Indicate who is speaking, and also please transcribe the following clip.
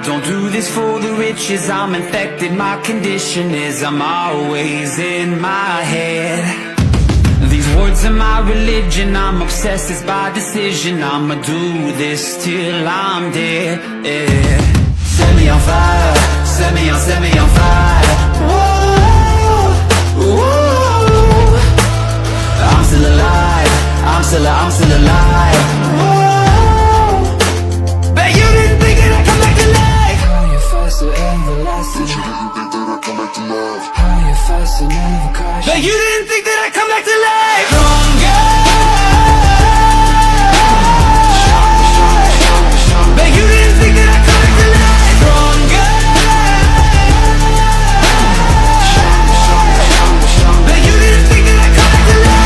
Speaker 1: don't do this for the riches, I'm infected, my condition is I'm always in my head. These words are my religion, I'm obsessed, it's by decision, I'ma do this till I'm dead, yeah. Set me on fire, set me on fire. Whoa.